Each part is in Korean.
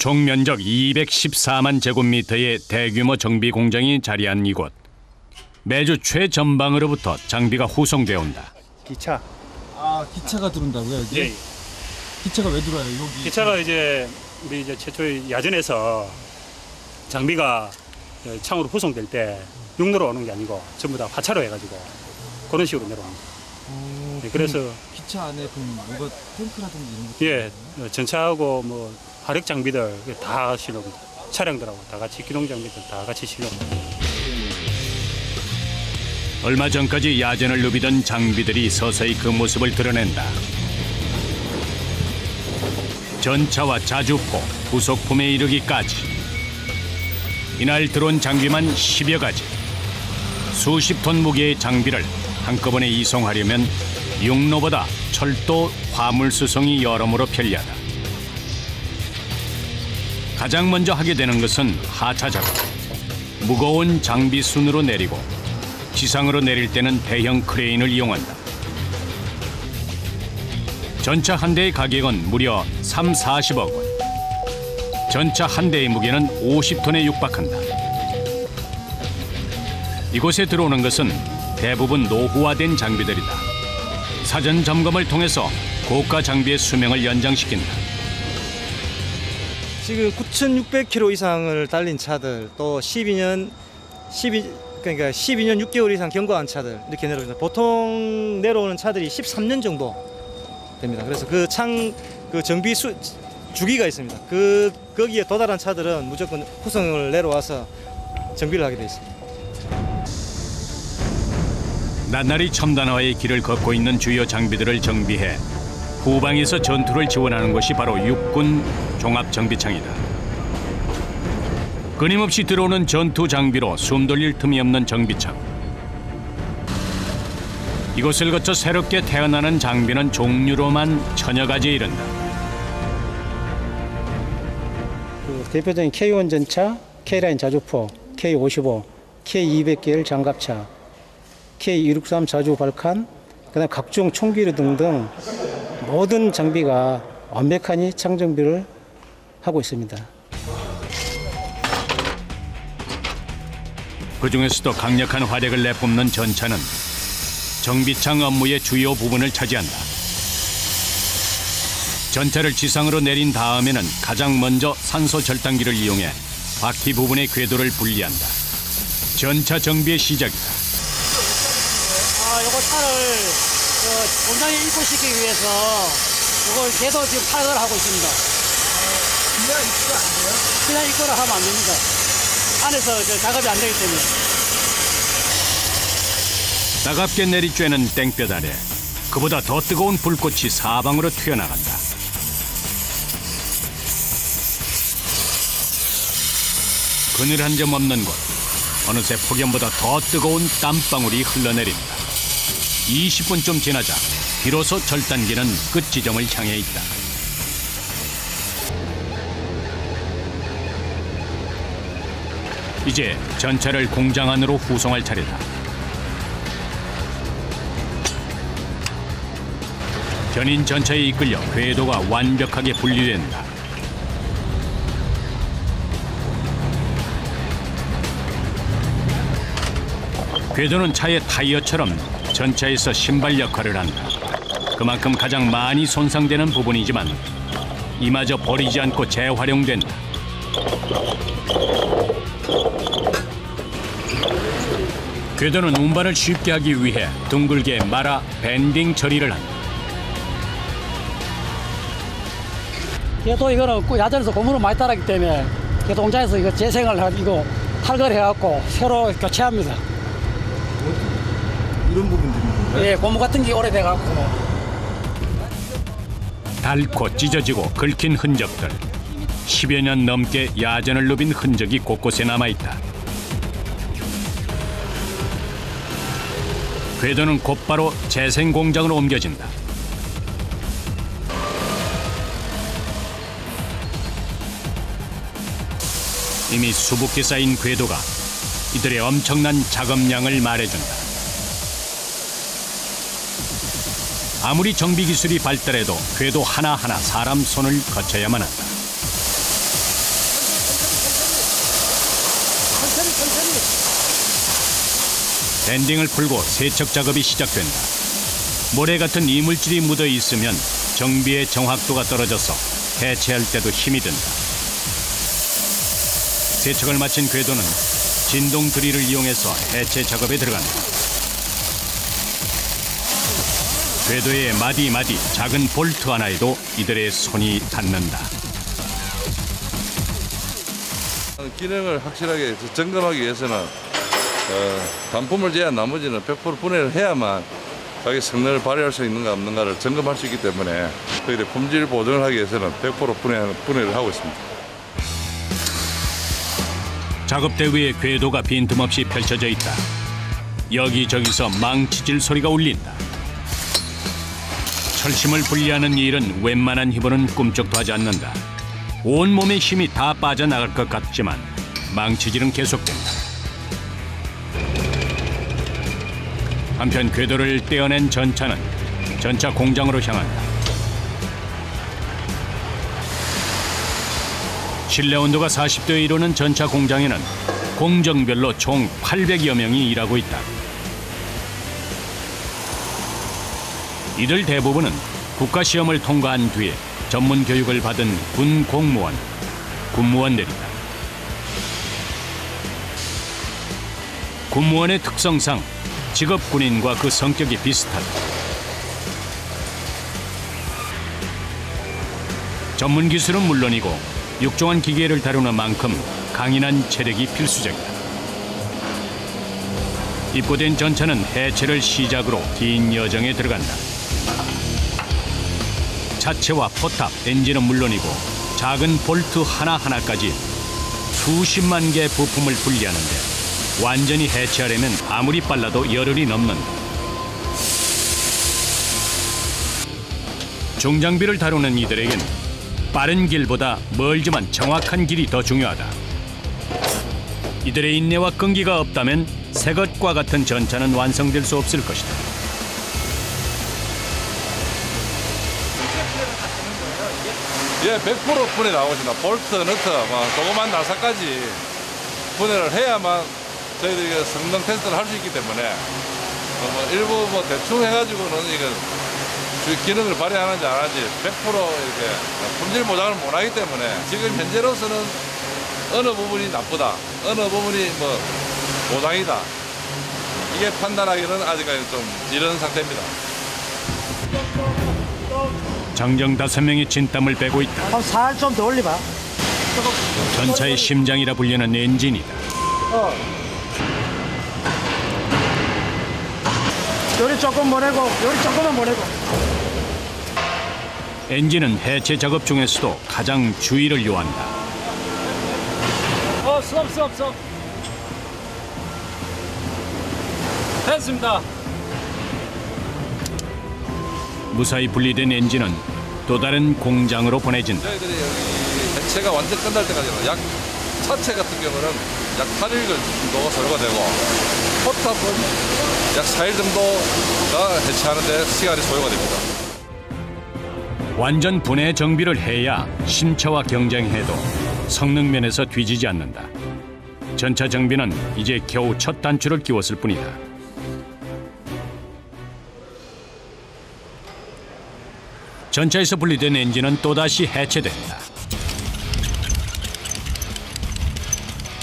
총 면적 214만 제곱미터의 대규모 정비 공장이 자리한 이곳. 매주 최전방으로부터 장비가 후송되어 온다. 기차. 아, 기차가 들어온다고요, 여기? 예. 기차가 왜 들어와요, 여기? 기차가 우리 최초의 야전에서 장비가 창으로 후송될 때 육로로 오는 게 아니고 전부 다 화차로 해가지고 그런 식으로 내려옵니다. 네, 그래서 기차 안에 뭐가 탱크라든지 이런 것? 예, 전차하고 뭐 화력 장비들 다 실어옵니다. 차량들하고 다 같이 기동 장비들 다 같이 실어옵니다. 얼마 전까지 야전을 누비던 장비들이 서서히 그 모습을 드러낸다. 전차와 자주포, 부속품에 이르기까지 이날 들어온 장비만 10여 가지. 수십 톤 무게의 장비를 한꺼번에 이송하려면 육로보다 철도, 화물 수송이 여러모로 편리하다. 가장 먼저 하게 되는 것은 하차 작업. 무거운 장비 순으로 내리고 지상으로 내릴 때는 대형 크레인을 이용한다. 전차 한 대의 가격은 무려 40억 원. 전차 한 대의 무게는 50톤에 육박한다. 이곳에 들어오는 것은 대부분 노후화된 장비들이다. 사전 점검을 통해서 고가 장비의 수명을 연장시킨다. 지금 9,600km 이상을 달린 차들, 또 12년 6개월 이상 경과한 차들 이렇게 내려옵니다. 보통 내려오는 차들이 13년 정도 됩니다. 그래서 그 정비 주기가 있습니다. 거기에 도달한 차들은 무조건 후송을 내려와서 정비를 하게 되어 있습니다. 나날이 첨단화의 길을 걷고 있는 주요 장비들을 정비해 후방에서 전투를 지원하는 곳이 바로 육군 종합정비창이다. 끊임없이 들어오는 전투 장비로 숨 돌릴 틈이 없는 정비창. 이곳을 거쳐 새롭게 태어나는 장비는 종류로만 천여 가지에 이른다. 대표적인 K1 전차, K라인 자주포, K55, K200계열 장갑차, K263 자주 발칸, 그다음 각종 총기류 등등 모든 장비가 완벽하니 창정비를 하고 있습니다. 그중에서도 강력한 화력을 내뿜는 전차는 정비창 업무의 주요 부분을 차지한다. 전차를 지상으로 내린 다음에는 가장 먼저 산소 절단기를 이용해 바퀴 부분의 궤도를 분리한다. 전차 정비의 시작이다. 요거 차를 공장에 입고시키기 위해서 이걸 궤도 지금 파악을 하고 있습니다. 그냥 입고가 안 돼요? 그냥 입고를 하면 안 됩니다. 안에서 작업이 안 되기 때문에. 따갑게 내리쬐는 땡볕 아래 그보다 더 뜨거운 불꽃이 사방으로 튀어나간다. 그늘 한 점 없는 곳, 어느새 폭염보다 더 뜨거운 땀방울이 흘러내린다. 20분쯤 지나자 비로소 절단기는 끝 지점을 향해 있다. 이제 전차를 공장 안으로 후송할 차례다. 견인 전차에 이끌려 궤도가 완벽하게 분리된다. 궤도는 차의 타이어처럼 전차에서 신발 역할을 한다. 그만큼 가장 많이 손상되는 부분이지만 이마저 버리지 않고 재활용된다. 궤도는 운반을 쉽게 하기 위해 둥글게 말아 밴딩 처리를 한다. 궤도 이거는 야전에서 고무를 많이 따랐기 때문에 궤도공장에서 이거 재생을 이거 탈거해갖고 새로 교체합니다. 이런 부분들인가요? 예, 고무 같은 게 오래돼갖고. 닳고 찢어지고 긁힌 흔적들. 10여 년 넘게 야전을 누빈 흔적이 곳곳에 남아있다. 궤도는 곧바로 재생 공장으로 옮겨진다. 이미 수북게 쌓인 궤도가 이들의 엄청난 작업량을 말해준다. 아무리 정비 기술이 발달해도 궤도 하나하나 사람 손을 거쳐야만 한다. 밴딩을 풀고 세척 작업이 시작된다. 모래 같은 이물질이 묻어 있으면 정비의 정확도가 떨어져서 해체할 때도 힘이 든다. 세척을 마친 궤도는 진동 드릴을 이용해서 해체 작업에 들어간다. 궤도의 마디마디 작은 볼트 하나에도 이들의 손이 닿는다. 기능을 확실하게 점검하기 위해서는 단품을 제한 나머지는 100% 분해를 해야만 자기 성능을 발휘할 수 있는가 없는가를 점검할 수 있기 때문에 저희들이 품질 보증을 하기 위해서는 100% 분해를 하고 있습니다. 작업대 위에 궤도가 빈틈없이 펼쳐져 있다. 여기저기서 망치질 소리가 울린다. 철심을 분리하는 일은 웬만한 힘으로는 꿈쩍도 하지 않는다. 온몸의 힘이 다 빠져나갈 것 같지만 망치질은 계속된다. 한편 궤도를 떼어낸 전차는 전차 공장으로 향한다. 실내 온도가 40도에 이르는 전차 공장에는 공정별로 총 800여 명이 일하고 있다. 이들 대부분은 국가시험을 통과한 뒤에 전문 교육을 받은 군 공무원, 군무원들이다. 군무원의 특성상 직업 군인과 그 성격이 비슷하다. 전문 기술은 물론이고 육중한 기계를 다루는 만큼 강인한 체력이 필수적이다. 입고된 전차는 해체를 시작으로 긴 여정에 들어간다. 차체와 포탑, 엔진은 물론이고 작은 볼트 하나하나까지 수십만 개의 부품을 분리하는데 완전히 해체하려면 아무리 빨라도 열흘이 넘는다. 중장비를 다루는 이들에겐 빠른 길보다 멀지만 정확한 길이 더 중요하다. 이들의 인내와 끈기가 없다면 새 것과 같은 전차는 완성될 수 없을 것이다. 예, 100% 분해 나오십니다. 볼트, 너트, 조그만 나사까지 분해를 해야만 저희들이 성능 테스트를 할 수 있기 때문에 일부 대충 해가지고는 이거 기능을 발휘하는지 안 하는지 100% 이렇게 품질 보장을 못 하기 때문에 지금 현재로서는 어느 부분이 나쁘다, 어느 부분이 보장이다, 이게 판단하기는 아직까지 좀 이런 상태입니다. 장정 5명이 진땀을 빼고 있다. 살 좀 더 올려봐. 전차의 심장이라 불리는 엔진이다. 요리 조금 보내고, 요리 조금만 보내고. 엔진은 해체 작업 중에서도 가장 주의를 요한다. 스톱. 됐습니다. 무사히 분리된 엔진은 또 다른 공장으로 보내진다. 저희들이 여기 해체가 완전 끝날 때까지는 차체 같은 경우는 약 8일 정도가 소요가 되고 포탑은 약 4일 정도가 해체하는 데 시간이 소요가 됩니다. 완전 분해 정비를 해야 신차와 경쟁해도 성능 면에서 뒤지지 않는다. 전차 정비는 이제 겨우 첫 단추를 끼웠을 뿐이다. 전차에서 분리된 엔진은 또다시 해체된다.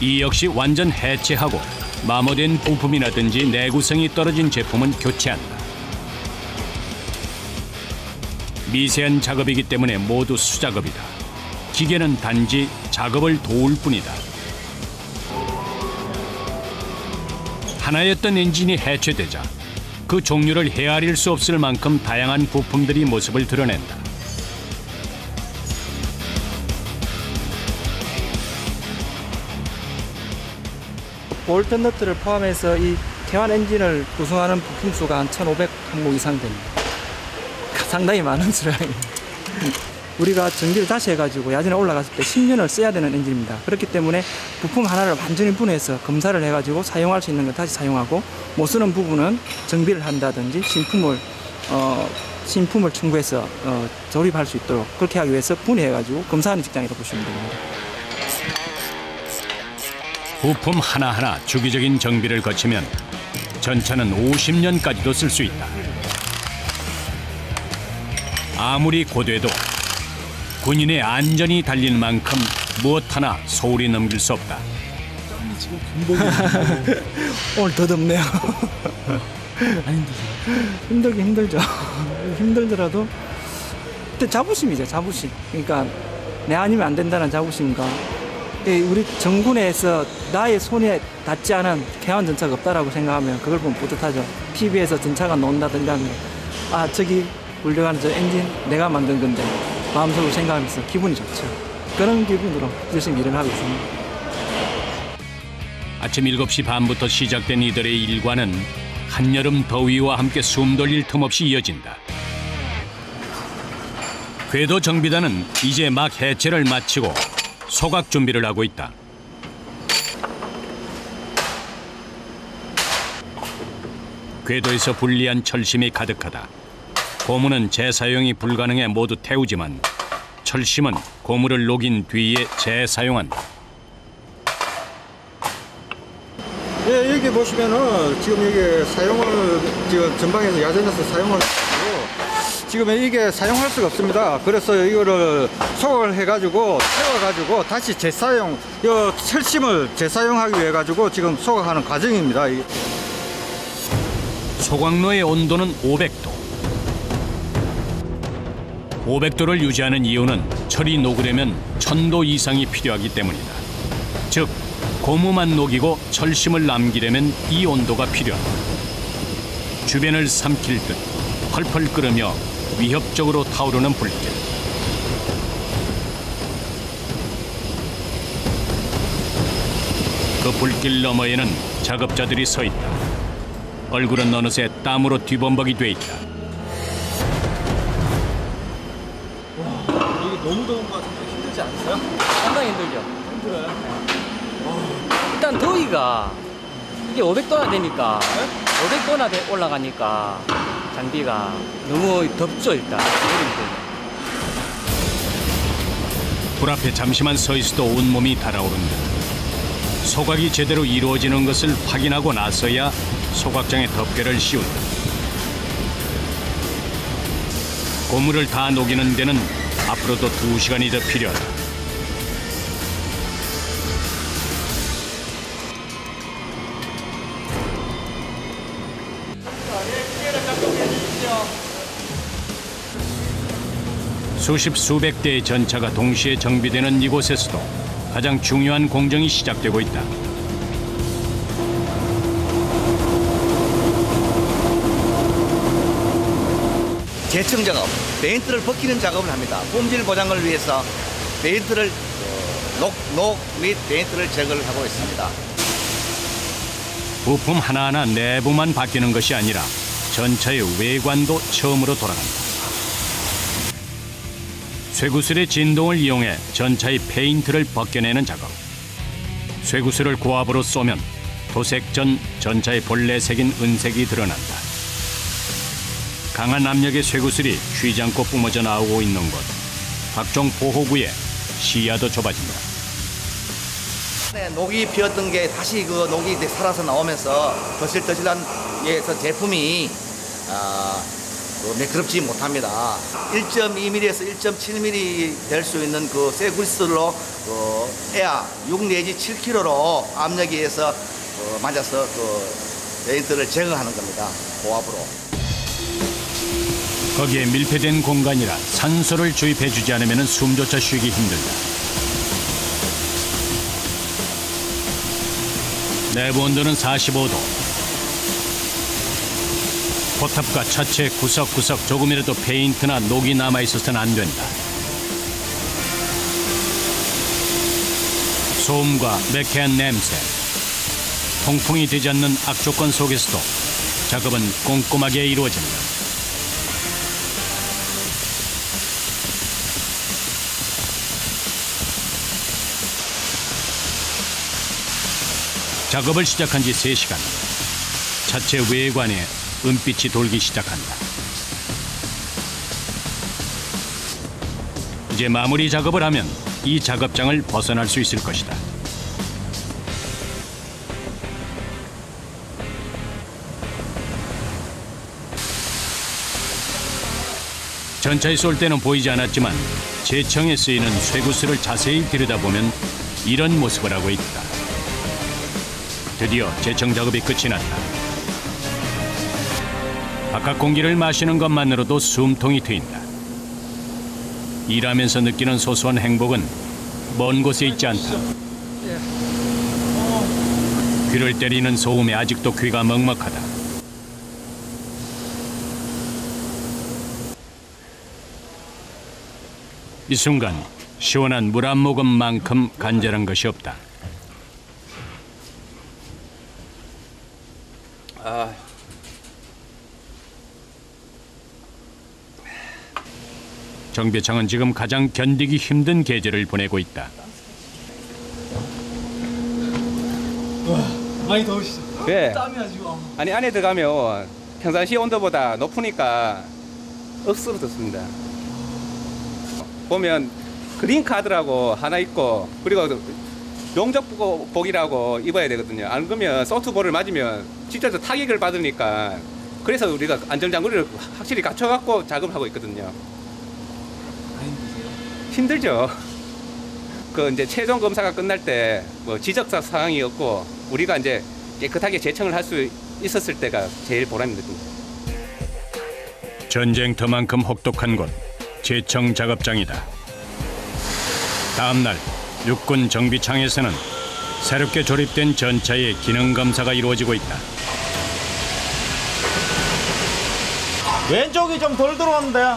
이 역시 완전 해체하고 마모된 부품이라든지 내구성이 떨어진 제품은 교체한다. 미세한 작업이기 때문에 모두 수작업이다. 기계는 단지 작업을 도울 뿐이다. 하나였던 엔진이 해체되자 그 종류를 헤아릴 수 없을 만큼 다양한 부품들이 모습을 드러낸다. 볼트 너트를 포함해서 이 태환 엔진을 구성하는 부품 수가 한 1,500항목 이상 됩니다. 상당히 많은 수량입니다. 우리가 전기를 다시 해가지고 야전에 올라갔을 때 10년을 써야 되는 엔진입니다. 그렇기 때문에 부품 하나를 완전히 분해해서 검사를 해가지고 사용할 수 있는 걸 다시 사용하고 못 쓰는 부분은 정비를 한다든지 신품을 첨부해서 조립할 수 있도록 그렇게 하기 위해서 분해해가지고 검사하는 직장이라고 보시면 됩니다. 부품 하나하나 주기적인 정비를 거치면 전차는 50년까지도 쓸 수 있다. 아무리 고돼도 군인의 안전이 달린 만큼 무엇 하나 소홀히 넘길 수 없다. 오늘 더 덥네요. 안 힘드세요? 힘들긴 힘들죠. 힘들더라도 근데 자부심이죠, 자부심. 그러니까 내 아니면 안 된다는 자부심과 우리 정군에서 나의 손에 닿지 않은 K1 전차가 없다라고 생각하면 그걸 보면 뿌듯하죠. TV에서 전차가 나온다든가 하면 아 저기 굴려가는 저 엔진 내가 만든 건데 마음속으로 생각하면서 기분이 좋죠. 그런 기분으로 열심히 일을 하고 있습니다. 아침 7시 반부터 시작된 이들의 일과는 한여름 더위와 함께 숨 돌릴 틈 없이 이어진다. 궤도 정비단은 이제 막 해체를 마치고 소각 준비를 하고 있다. 궤도에서 분리한 철심이 가득하다. 고무는 재사용이 불가능해 모두 태우지만 철심은 고무를 녹인 뒤에 재사용한다. 예, 여기 보시면은 지금 여기 사용을 지금 전방에서 야전에서 사용을 하고 지금 이게 사용할 수가 없습니다. 그래서 이거를 소각을 해가지고 태워가지고 다시 재사용, 이 철심을 재사용하기 위해 가지고 지금 소각하는 과정입니다. 소각로의 온도는 500도. 500도를 유지하는 이유는 철이 녹으려면 1000도 이상이 필요하기 때문이다. 즉 고무만 녹이고 철심을 남기려면 이 온도가 필요하다. 주변을 삼킬 듯 펄펄 끓으며 위협적으로 타오르는 불길. 그 불길 너머에는 작업자들이 서 있다. 얼굴은 어느새 땀으로 뒤범벅이 돼 있다. 이게 너무 더운 것 같은데 힘들지 않으세요? 상당히 힘들죠. 힘들어요? 일단 더위가 이게 500도나 되니까 500도나 올라가니까 장비가 너무 덥죠 일단. 불 앞에 잠시만 서 있어도 온몸이 달아오른다. 소각이 제대로 이루어지는 것을 확인하고 나서야 소각장에 덮개를 씌운다. 고무를 다 녹이는 데는 앞으로도 2시간이 더 필요하다. 수십 수백 대의 전차가 동시에 정비되는 이곳에서도 가장 중요한 공정이 시작되고 있다. 재청 작업, 베인트를 벗기는 작업을 합니다. 폼질 보장을 위해서 베인트를 녹 및 베인트를 제거를 하고 있습니다. 부품 하나하나 내부만 바뀌는 것이 아니라 전차의 외관도 처음으로 돌아간다. 쇠구슬의 진동을 이용해 전차의 페인트를 벗겨내는 작업. 쇠구슬을 고압으로 쏘면 도색 전 전차의 본래 색인 은색이 드러난다. 강한 압력의 쇠구슬이 쉬지 않고 뿜어져 나오고 있는 곳. 각종 보호구에 시야도 좁아진다. 네, 녹이 피었던 게 다시 그 녹이 살아서 나오면서 더실더실한 제품이 매끄럽지 못합니다. 1.2mm에서 1.7mm 될 수 있는 그 쇠구슬로 에아 6 내지 7kg로 압력에 의해서 맞아서 베인트를 제거하는 겁니다. 고압으로. 거기에 밀폐된 공간이라 산소를 주입해주지 않으면 숨조차 쉬기 힘들다. 내부 온도는 45도. 포탑과 차체 구석구석 조금이라도 페인트나 녹이 남아있어서는 안 된다. 소음과 매캐한 냄새, 통풍이 되지 않는 악조건 속에서도 작업은 꼼꼼하게 이루어진다. 작업을 시작한 지 3시간. 차체 외관에 은빛이 돌기 시작한다. 이제 마무리 작업을 하면 이 작업장을 벗어날 수 있을 것이다. 전차에 쏠 때는 보이지 않았지만 제청에 쓰이는 쇠구슬을 자세히 들여다보면 이런 모습을 하고 있다. 드디어 제청 작업이 끝이 났다. 바깥 공기를 마시는 것만으로도 숨통이 트인다. 일하면서 느끼는 소소한 행복은 먼 곳에 있지 않다. 귀를 때리는 소음에 아직도 귀가 먹먹하다. 이 순간 시원한 물 한 모금만큼 간절한 것이 없다. 정배창은 지금 가장 견디기 힘든 계절을 보내고 있다. 많이 더우시죠? 네. 땀이 아주. 아니 안에 들어가면 평상시 온도보다 높으니까 억수로 덥습니다. 보면 그린 카드라고 하나 있고 그리고 용접복이라고 입어야 되거든요. 안 그러면 소프트볼을 맞으면 진짜 타격을 받으니까 그래서 우리가 안전장구를 확실히 갖춰갖고 작업하고 있거든요. 힘들죠. 그 이제 최종 검사가 끝날 때 뭐 지적사 사항이 없고 우리가 이제 깨끗하게 재청을 할 수 있었을 때가 제일 보람입니다. 전쟁터만큼 혹독한 곳 제청 작업장이다. 다음 날 육군 정비창에서는 새롭게 조립된 전차의 기능 검사가 이루어지고 있다. 왼쪽이 좀 덜 들어오는데?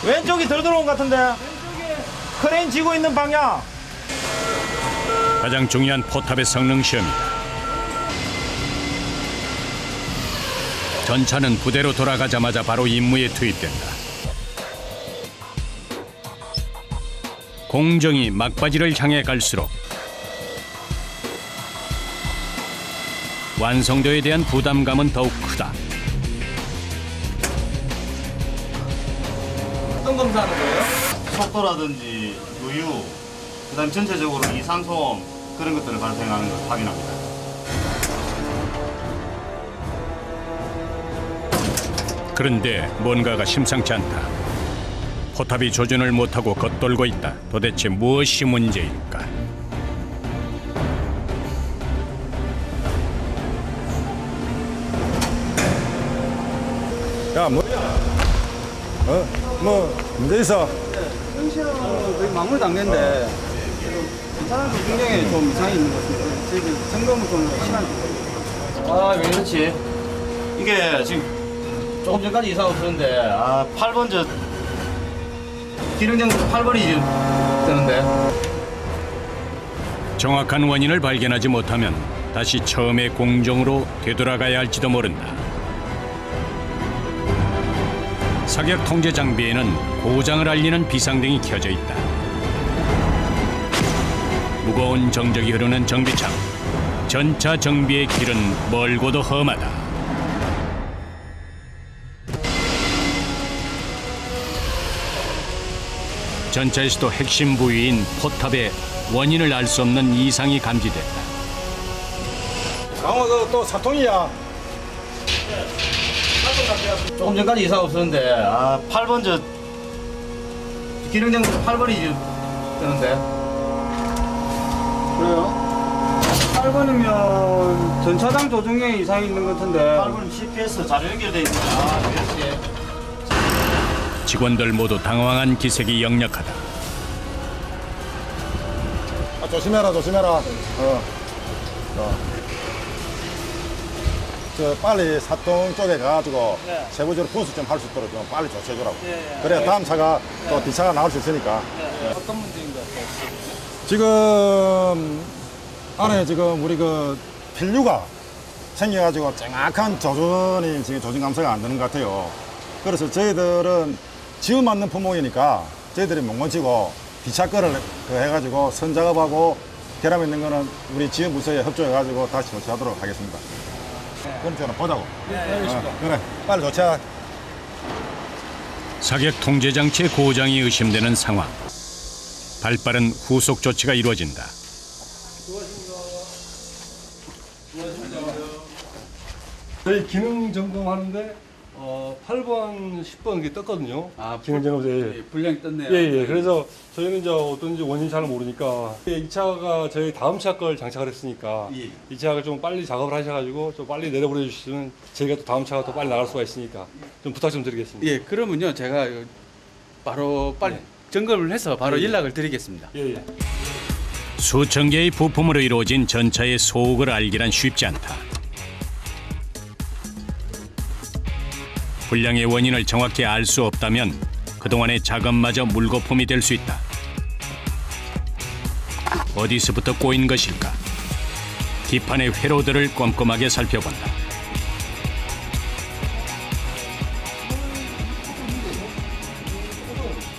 왼쪽이 덜 들어온 것 같은데? 크레인 지고 있는 방향. 가장 중요한 포탑의 성능 시험이다. 전차는 부대로 돌아가자마자 바로 임무에 투입된다. 공정이 막바지를 향해 갈수록 완성도에 대한 부담감은 더욱 크다. 어떤 검사하는 거예요? 속도라든지 유유, 그다음 전체적으로 이산소음 그런 것들을 발생하는 걸 확인합니다. 그런데 뭔가가 심상치 않다. 포탑이 조준을 못하고 겉돌고 있다. 도대체 무엇이 문제일까? 야, 뭐야? 뭐 문제 있어? 거의 마무리 단계인데 사람 굉장히 좀 이상이 있는 것 같습니다. 지금 점검을 좀 심한 아, 왜 그렇지? 이게 지금 조금 전까지 이상 없었는데 8번 저 기능장치 8번이 지금 뜨는데. 정확한 원인을 발견하지 못하면 다시 처음의 공정으로 되돌아가야 할지도 모른다. 사격 통제 장비에는 고장을 알리는 비상등이 켜져 있다. 무거운 정적이 흐르는 정비창. 전차 정비의 길은 멀고도 험하다. 전차에서도 핵심 부위인 포탑의 원인을 알 수 없는 이상이 감지됐다. 강호 또 사통이야. 조금 전까지 이상 없었는데 8번 저 기능장치 8번이 지금 뜨는데. 그래요? 8번이면 전차장 조종에 이상이 있는 것 같은데. 8번 CPS 자료 연결돼 있습니다. 그렇지. 직원들 모두 당황한 기색이 역력하다. 조심해라. 저 빨리 사통 쪽에 가가지고 세부적으로 분수 좀 할 수 있도록 좀 빨리 조치해주라고. 그래야 다음 차가 또 뒤차가 나올 수 있으니까. 어떤 문제인 것 같아요? 지금 안에 지금 우리 그 필류가 생겨가지고 정확한 조준이 지금 조준 감소가 안 되는 것 같아요. 그래서 저희들은 지음 맞는 품목이니까 저희들이 몽건치고 비차 거를 해가지고 선 작업하고 결함 있는 거는 우리 지음 부서에 협조해가지고 다시 조치하도록 하겠습니다. 그럼 저는 보자고. 그래, 빨리 조치하라. 사격 통제 장치의 고장이 의심되는 상황. 발빠른 후속 조치가 이루어진다. 저희 기능 점검하는데 8번, 10번 이게 떴거든요. 기능점검서 불량이 떴네요. 예. 그래서 저희는 이제 어떤지 원인이 잘 모르니까 이 차가 저희 다음 차 걸 장착을 했으니까 이 차가 좀 빨리 작업을 하셔가지고 좀 빨리 내려보내 주시면 저희가 또 다음 차가 더 빨리 나갈 수가 있으니까 좀 부탁 좀 드리겠습니다. 예, 그러면요 제가 바로 빨리 점검을 해서 바로 연락을 드리겠습니다. 예. 수천 개의 부품으로 이루어진 전차의 속을 알기란 쉽지 않다. 불량의 원인을 정확히 알 수 없다면 그동안의 작업마저 물거품이 될 수 있다. 어디서부터 꼬인 것일까? 뒷판의 회로들을 꼼꼼하게 살펴본다.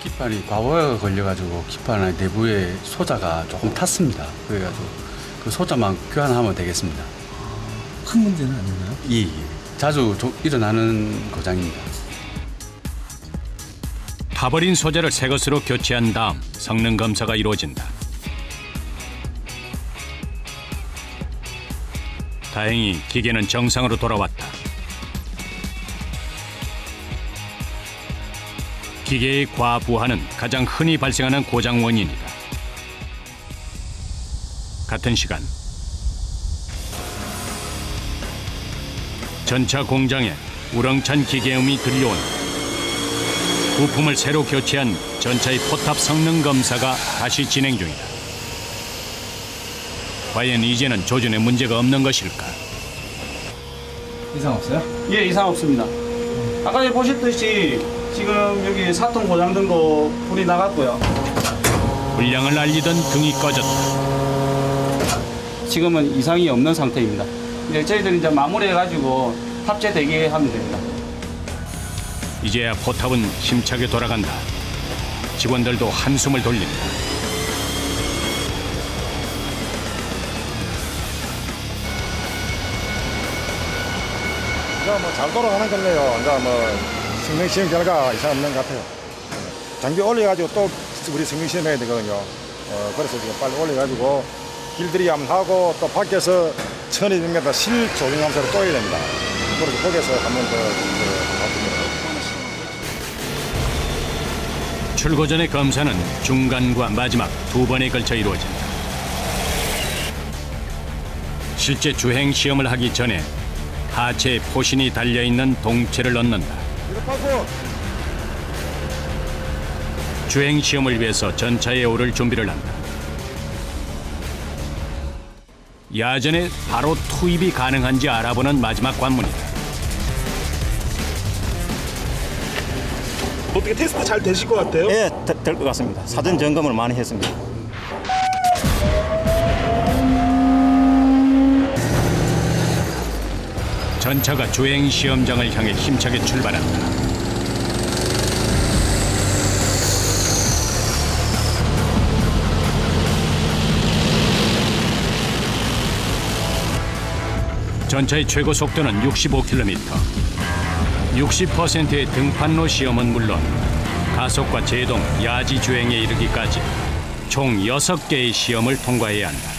기판이 과부하가 걸려가지고 기판 내부에 소자가 조금 탔습니다. 그래가지고 그 소자만 교환하면 되겠습니다. 큰 문제는 아닌가요? 예. 자주 일어나는 고장입니다. 타버린 소재를 새 것으로 교체한 다음 성능 검사가 이루어진다. 다행히 기계는 정상으로 돌아왔다. 기계의 과부하는 가장 흔히 발생하는 고장 원인이다. 같은 시간 전차 공장에 우렁찬 기계음이 들려온다. 부품을 새로 교체한 전차의 포탑 성능 검사가 다시 진행 중이다. 과연 이제는 조준에 문제가 없는 것일까? 이상 없어요? 예, 이상 없습니다. 아까 보셨듯이 지금 여기 사통 고장등도 불이 나갔고요. 불량을 알리던 등이 꺼졌다. 지금은 이상이 없는 상태입니다. 이제 저희들이 이제 마무리해가지고 탑재 대기하면 됩니다. 이제야 포탑은 힘차게 돌아간다. 직원들도 한숨을 돌린다. 이제 뭐 잘 돌아가는 걸래요. 이제 뭐 성능 시험 결과 이상 없는 것 같아요. 장비 올려가지고 또 우리 성능 시험 해야 되거든요. 그래서 지금 빨리 올려가지고 길들이 한번 하고 또 밖에서 1200m 실 조정 감사를 또 해야 됩니다. 그래서 거기서 한번 더 해봅니다. 출고 전의 검사는 중간과 마지막 두 번에 걸쳐 이루어진다. 실제 주행 시험을 하기 전에 하체에 포신이 달려있는 동체를 넣는다. 주행 시험을 위해서 전차에 오를 준비를 한다. 야전에 바로 투입이 가능한지 알아보는 마지막 관문이다. 어떻게 테스트 잘 되실 것 같아요? 네, 될 것 같습니다. 사전 점검을 많이 했습니다. 전차가 주행 시험장을 향해 힘차게 출발한다. 전차의 최고 속도는 65km. 60%의 등판로 시험은 물론 가속과 제동, 야지 주행에 이르기까지 총 6개의 시험을 통과해야 한다.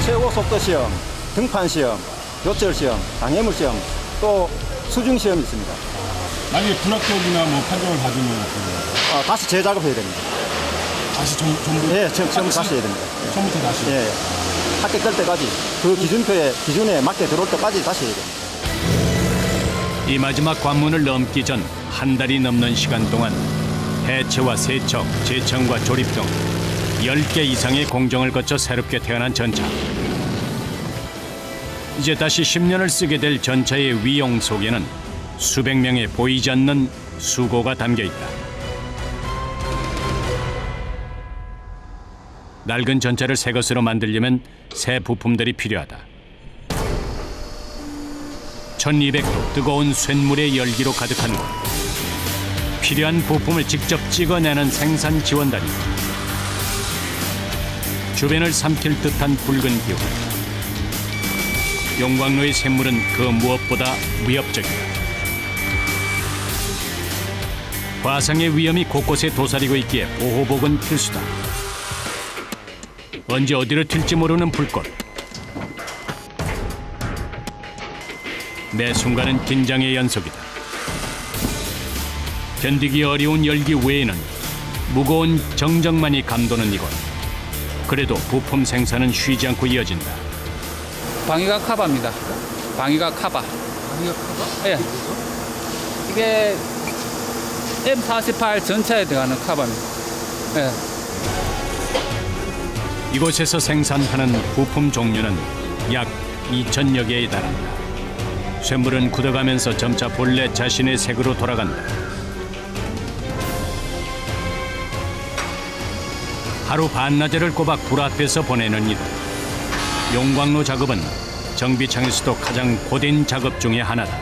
최고 속도 시험, 등판 시험, 요철 시험, 방해물 시험, 또 수중 시험이 있습니다. 만약에 불합격이나 뭐 판정을 받으면 다시 재작업해야 됩니다. 다시 전부? 예, 처음 다시 해야 됩니다. 처음부터 다시? 예, 합격될 때까지 그 기준에 맞게 들어올 때까지 다시 해야 됩니다. 이 마지막 관문을 넘기 전 한 달이 넘는 시간 동안 해체와 세척, 재청과 조립 등 10개 이상의 공정을 거쳐 새롭게 태어난 전차. 이제 다시 10년을 쓰게 될 전차의 위용 속에는 수백 명의 보이지 않는 수고가 담겨 있다. 낡은 전차를 새 것으로 만들려면 새 부품들이 필요하다. 1200도 뜨거운 쇳물의 열기로 가득한 곳. 필요한 부품을 직접 찍어내는 생산 지원단이 주변을 삼킬 듯한 붉은 기후. 용광로의 샘물은 그 무엇보다 위협적이다. 화상의 위험이 곳곳에 도사리고 있기에 보호복은 필수다. 언제 어디로 튈지 모르는 불꽃. 매 순간은 긴장의 연속이다. 견디기 어려운 열기 외에는 무거운 정적만이 감도는 이곳. 그래도 부품 생산은 쉬지 않고 이어진다. 방위가 카바입니다. 방위가 카바. 방위가 카바? 예. 이게 M48 전차에 들어가는 카바입니다. 예. 이곳에서 생산하는 부품 종류는 약 2,000여 개에 달한다. 쇳물은 굳어가면서 점차 본래 자신의 색으로 돌아간다. 하루 반나절을 꼬박 불 앞에서 보내는 이들. 용광로 작업은 정비창에서도 가장 고된 작업 중의 하나다.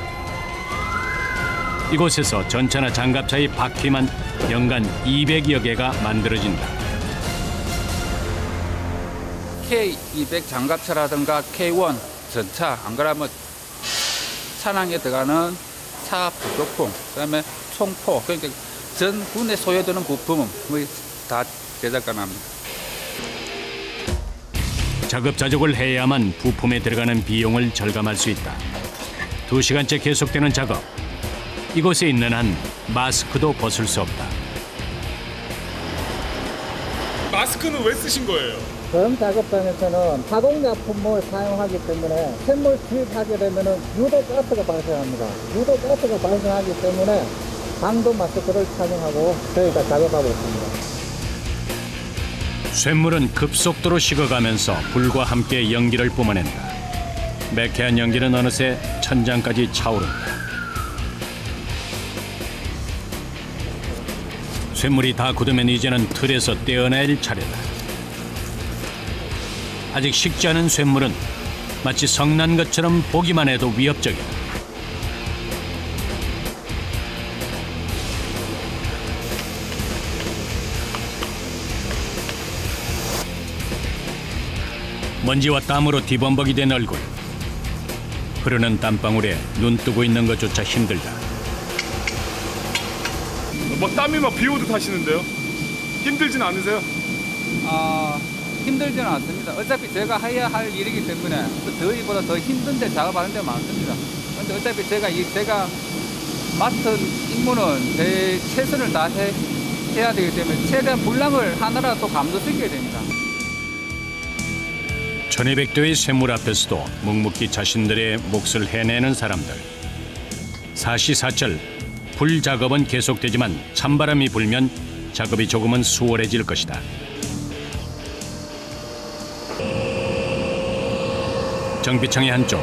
이곳에서 전차나 장갑차의 바퀴만 연간 200여 개가 만들어진다. K200 장갑차라든가 K1 전차, 안 그러면 차량에 들어가는 차 부속품, 그다음에 총포, 그러니까 전 군에 소요되는 부품은 다 제작 가능합니다. 자급자족을 해야만 부품에 들어가는 비용을 절감할 수 있다. 2시간째 계속되는 작업. 이곳에 있는 한 마스크도 벗을 수 없다. 마스크는 왜 쓰신 거예요? 저염 작업장에서는 가공약품을 사용하기 때문에 샘물 투입하게 되면 유독가스가 발생합니다. 유독가스가 발생하기 때문에 방도 마스크를 착용하고 저희가 작업하고 있습니다. 쇳물은 급속도로 식어가면서 불과 함께 연기를 뿜어낸다. 매캐한 연기는 어느새 천장까지 차오른다. 쇳물이 다 굳으면 이제는 틀에서 떼어낼 차례다. 아직 식지 않은 쇳물은 마치 성난 것처럼 보기만 해도 위협적이다. 먼지와 땀으로 뒤범벅이 된 얼굴. 흐르는 땀방울에 눈 뜨고 있는 것조차 힘들다. 막 땀이 막 비오듯 하시는데요? 힘들진 않으세요? 힘들지는 않습니다. 어차피 제가 해야 할 일이기 때문에 더위보다 더 힘든데 작업하는 데 많습니다. 그런데 어차피 제가 맡은 임무는 제 최선을 다해야 되기 때문에 최대한 불량을 하나라도 감소시켜야 됩니다. 1200도의 쇳물 앞에서도 묵묵히 자신들의 몫을 해내는 사람들. 사시사철 불 작업은 계속되지만 찬바람이 불면 작업이 조금은 수월해질 것이다. 정비창의 한쪽,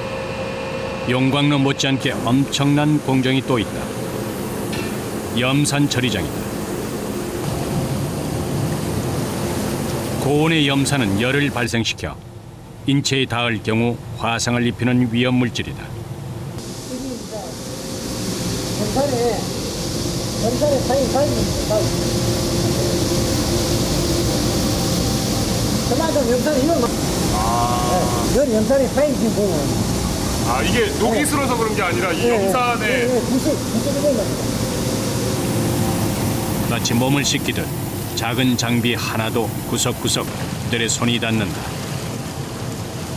용광로 못지않게 엄청난 공정이 또 있다. 염산 처리장이다. 고온의 염산은 열을 발생시켜 인체에 닿을 경우 화상을 입히는 위험 물질이다. 전산에 사인 그만큼 염산이 이런 열 염산이 사인진 보면 이게 녹이 슬어서 그런 게 아니라 이 염산에 마치 몸을 씻기듯 작은 장비 하나도 구석구석 그들의 손이 닿는다.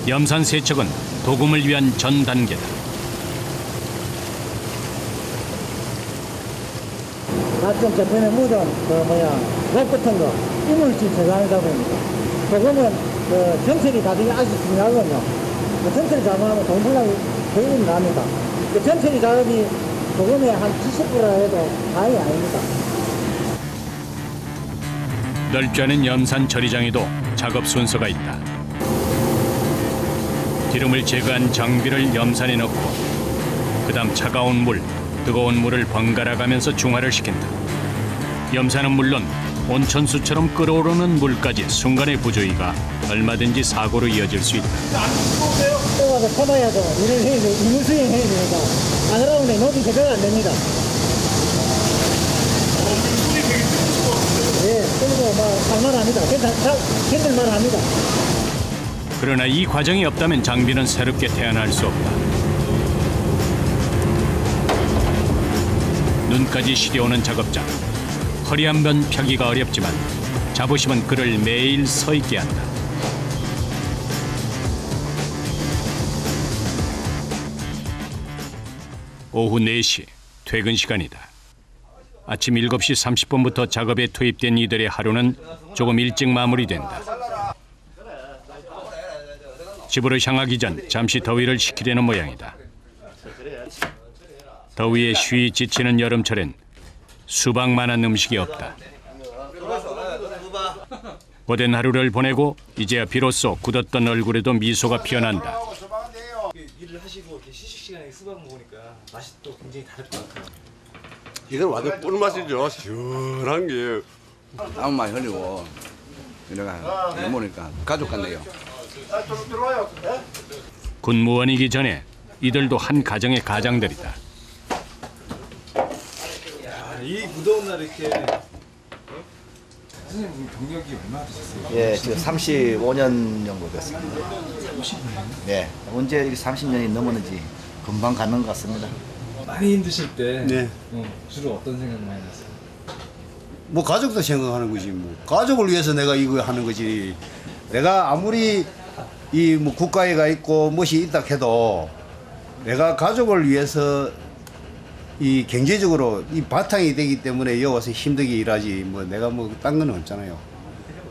염산 세척은 도금을 위한 전 단계다. 가끔 저편에 묻은 랩 같은 거 이물질 제거하다 보니까 도금은 전철이 다듬이 아주 중요하거든요. 전철 작업하면 동분량이 거의 납니다. 전철이 작업이 도금의 한 70% 해도 다행이 아닙니다. 넓지 않은 염산 처리장에도 작업 순서가 있다. 기름을 제거한 장비를 염산에 넣고 그다음 차가운 물, 뜨거운 물을 번갈아 가면서 중화를 시킨다. 염산은 물론 온천수처럼 끓어오르는 물까지 순간의 부조리가 얼마든지 사고로 이어질 수 있다. 떠가서 쳐봐야죠. 일을 해야 돼. 임무 수행해야 되니까. 안 그러면 노지 제거가 안 됩니다. 그리고 뭐 살만합니다. 견딜만합니다. 그러나 이 과정이 없다면 장비는 새롭게 태어날 수 없다. 눈까지 시려오는 작업장. 허리 한 번 펴기가 어렵지만 자부심은 그를 매일 서 있게 한다. 오후 4시 퇴근 시간이다. 아침 7시 30분부터 작업에 투입된 이들의 하루는 조금 일찍 마무리된다. 집으로 향하기 전 잠시 더위를 식히려는 모양이다. 더위에 쉬이 지치는 여름철엔 수박만한 음식이 없다. 고된 하루를 보내고 이제야 비로소 굳었던 얼굴에도 미소가 피어난다. 일을 하시고 이렇게 휴식 시간에 수박 먹으니까 맛이 또 굉장히 다를 것 같아요. 이건 완전 꿀맛이죠. 시원한 게. 땀 많이 흘리고 내가 먹으니까 가족 같네요. 군무원이기 전에 이들도 한 가정의 가장들이다. 이 무더운 날 이렇게 선생님 경력이 얼마나 되셨어요? 예, 지금 35년 정도 됐습니다. 35년? 네, 언제 이렇게 30년이 넘었는지 금방 가는 것 같습니다. 많이 힘드실 때 네. 주로 어떤 생각 많이 하세요? 뭐 가족도 생각하는 거지 뭐 가족을 위해서 내가 이거 하는 거지. 내가 아무리 이 뭐 국가에 가 있고 무엇이 있다 해도 내가 가족을 위해서 이 경제적으로 이 바탕이 되기 때문에 여기 와서 힘들게 일하지 뭐 내가 뭐 딴 건 없잖아요.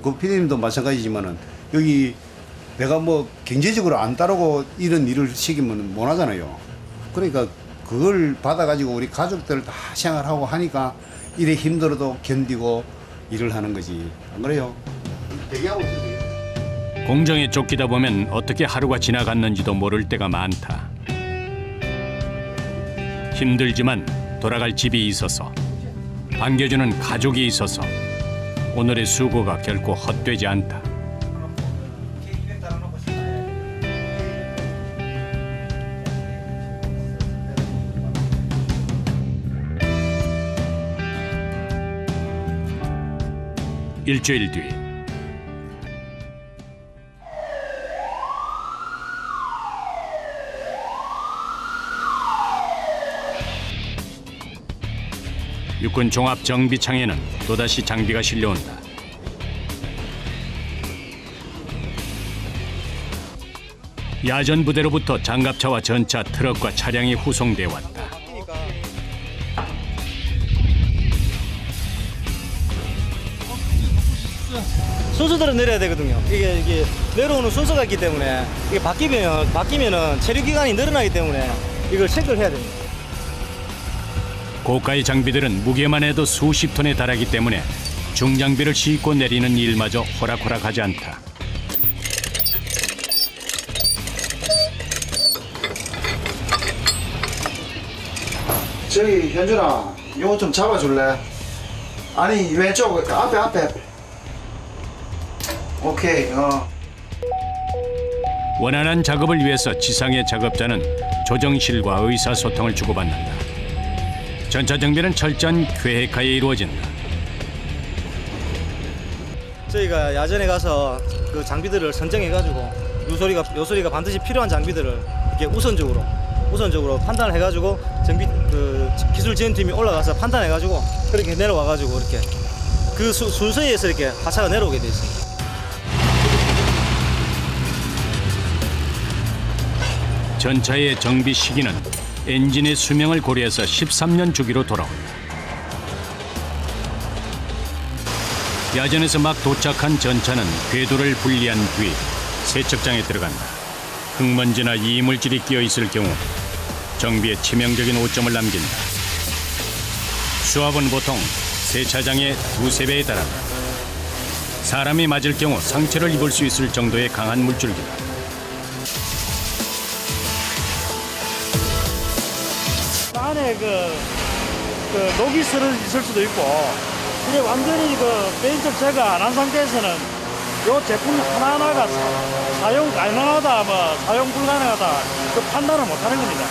그 피디님도 마찬가지지만은 여기 내가 뭐 경제적으로 안 따르고 이런 일을 시키면 못 하잖아요. 그러니까 그걸 받아가지고 우리 가족들 다 생활하고 하니까 일에 힘들어도 견디고 일을 하는 거지. 안 그래요? 대기하고 있어요. 공정에 쫓기다 보면 어떻게 하루가 지나갔는지도 모를 때가 많다. 힘들지만 돌아갈 집이 있어서, 반겨주는 가족이 있어서 오늘의 수고가 결코 헛되지 않다. 일주일 뒤 육군 종합 정비창에는 또다시 장비가 실려온다. 야전 부대로부터 장갑차와 전차, 트럭과 차량이 후송돼 왔다. 순서대로 내려야 되거든요. 이게 내려오는 순서가 있기 때문에 이게 바뀌면은 체류 기간이 늘어나기 때문에 이걸 체크를 해야 됩니다. 고가의 장비들은 무게만 해도 수십 톤에 달하기 때문에 중장비를 싣고 내리는 일마저 호락호락하지 않다. 저기 현준아, 이거 좀 잡아줄래? 아니 왼쪽 앞에. 오케이. 원활한 작업을 위해서 지상의 작업자는 조정실과 의사소통을 주고받는다. 전차 정비는 철저한 계획하에 이루어진다. 저희가 야전에 가서 그 장비들을 선정해가지고 요소리가 반드시 필요한 장비들을 이렇게 우선적으로 판단을 해가지고 그 기술 지원팀이 올라가서 판단해가지고 그렇게 내려와가지고 이렇게 그 순서에 의해서 이렇게 하차가 내려오게 돼 있습니다. 전차의 정비 시기는 엔진의 수명을 고려해서 13년 주기로 돌아온다. 야전에서 막 도착한 전차는 궤도를 분리한 뒤 세척장에 들어간다. 흙먼지나 이물질이 끼어 있을 경우 정비에 치명적인 오점을 남긴다. 수압은 보통 세차장의 2~3배에 달한다. 사람이 맞을 경우 상처를 입을 수 있을 정도의 강한 물줄기다. 안에 그 녹이 있을 수도 있고, 이게 완전히 페인트를 제거 안 한 상태에서는 이 제품 하나하나가 사용 가능하다, 사용 불가능하다, 그 판단을 못 하는 겁니다.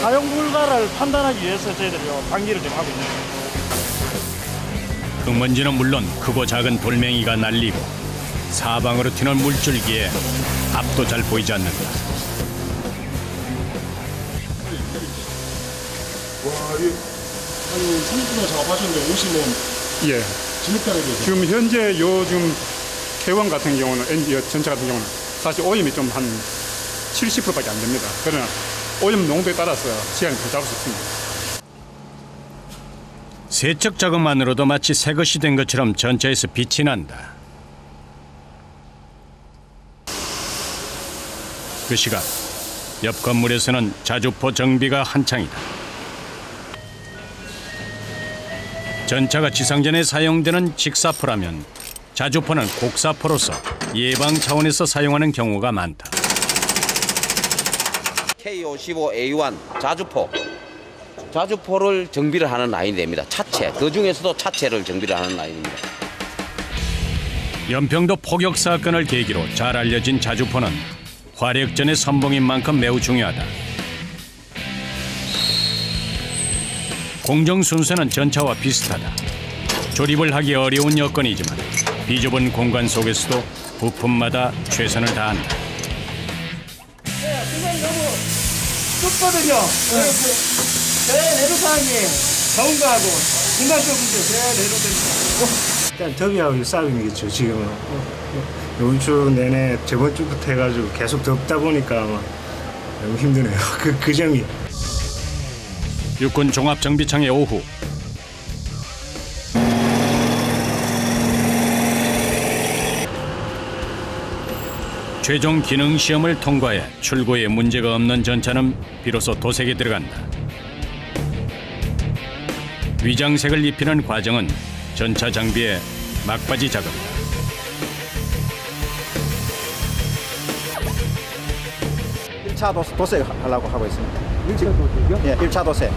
사용 불가를 판단하기 위해서 저희들이 단기를 좀 하고 있는 거예요. 흙먼지는 물론 크고 작은 돌멩이가 날리고 사방으로 튀는 물줄기에 앞도 잘 보이지 않는다. 와, 이게 한 30분 동안 작업하셨는데 옷이 뭐 예. 진흙탕이 되죠? 지금 현재 요즘 K1 같은 경우는 전차 같은 경우는 사실 오염이 좀 한 70%밖에 안 됩니다. 그러나 오염 농도에 따라서 시간이 더 잡을 수 있습니다. 세척 작업만으로도 마치 새 것이 된 것처럼 전차에서 빛이 난다. 그 시각 옆 건물에서는 자주포 정비가 한창이다. 전차가 지상전에 사용되는 직사포라면 자주포는 곡사포로서 예방 차원에서 사용하는 경우가 많다. K55A1 자주포를 정비를 하는 라인입니다. 차체, 그 중에서도 차체를 정비를 하는 라인입니다. 연평도 포격 사건을 계기로 잘 알려진 자주포는 화력전의 선봉인 만큼 매우 중요하다. 공정 순서는 전차와 비슷하다. 조립을 하기 어려운 여건이지만 비좁은 공간 속에서도 부품마다 최선을 다한다. 시간이 너무 좁거든요. 제 내로사항이 더운 거하고 중간 쪽인데 제 내로됩니다. 일단 더위하고 싸움이겠죠. 지금은 이번 주 내내 저번 주부터 해가지고 계속 덥다 보니까 막 너무 힘드네요. 그 점이. 육군 종합정비청의 오후. 최종 기능 시험을 통과해 출고에 문제가 없는 전차는 비로소 도색에 들어간다. 위장색을 입히는 과정은 전차 장비의 막바지 작업이다. 도색 하려고 하고 있습니다. 1차 도색이요? 예, 1차 도색.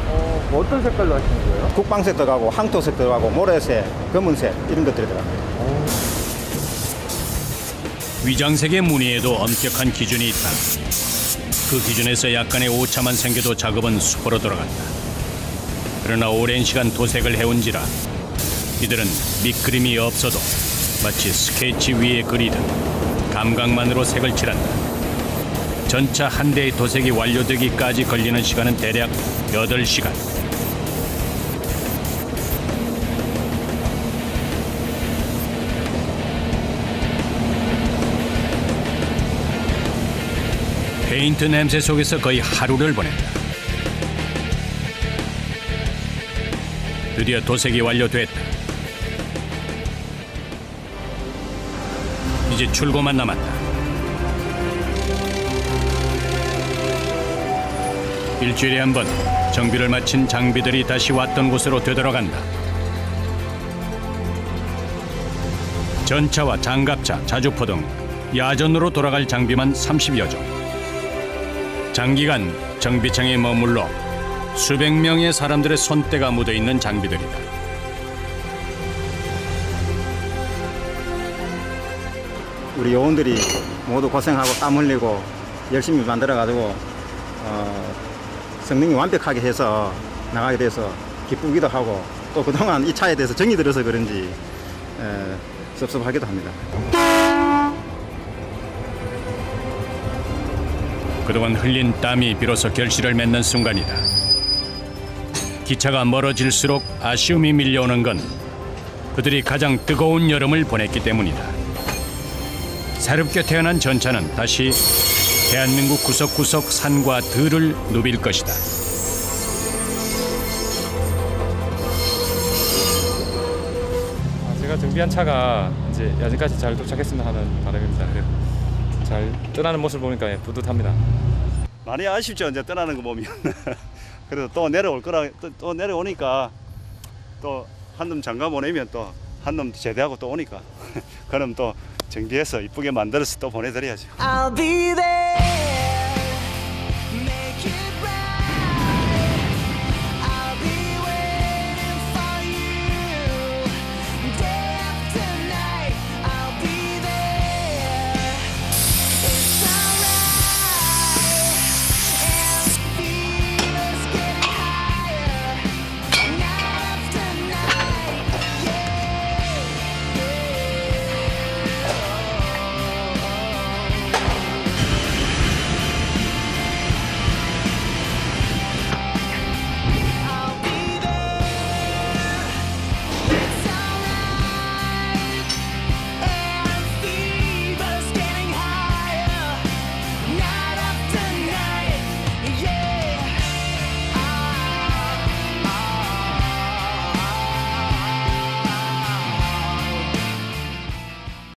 어떤 색깔로 하시는 거예요? 국방색 들어가고 황토색 들어가고 모래색, 검은색 이런 것들이 들어갑니다. 위장색의 무늬에도 엄격한 기준이 있다. 그 기준에서 약간의 오차만 생겨도 작업은 수포로 돌아간다. 그러나 오랜 시간 도색을 해온지라 이들은 밑그림이 없어도 마치 스케치 위에 그리듯 감각만으로 색을 칠한다. 전차 한 대의 도색이 완료되기까지 걸리는 시간은 대략 8시간. 페인트 냄새 속에서 거의 하루를 보낸다. 드디어 도색이 완료됐다. 이제 출고만 남았다. 일주일에 한 번 정비를 마친 장비들이 다시 왔던 곳으로 되돌아간다. 전차와 장갑차, 자주포 등 야전으로 돌아갈 장비만 30여 종. 장기간 정비청에 머물러 수백 명의 사람들의 손때가 묻어있는 장비들이다. 우리 요원들이 모두 고생하고 땀 흘리고 열심히 만들어가지고 성능이 완벽하게 해서 나가게 돼서 기쁘기도 하고 또 그동안 이 차에 대해서 정이 들어서 그런지 섭섭하기도 합니다. 그동안 흘린 땀이 비로소 결실을 맺는 순간이다. 기차가 멀어질수록 아쉬움이 밀려오는 건 그들이 가장 뜨거운 여름을 보냈기 때문이다. 새롭게 태어난 전차는 다시 대한민국 구석구석 산과 들을 누빌 것이다. 제가 정비한 차가 이제 야전까지 잘 도착했으면 하는 바람입니다. 잘 떠나는 모습을 보니까 뿌듯합니다. 많이 아쉽죠. 이제 떠나는 거 보면. 그래도 또 내려올 거라 또 내려오니까 또 한 놈 장가 보내면 또 한 놈 제대하고 또 오니까 그럼 또 정비해서 이쁘게 만들어서 또 보내드려야죠. I'll be there.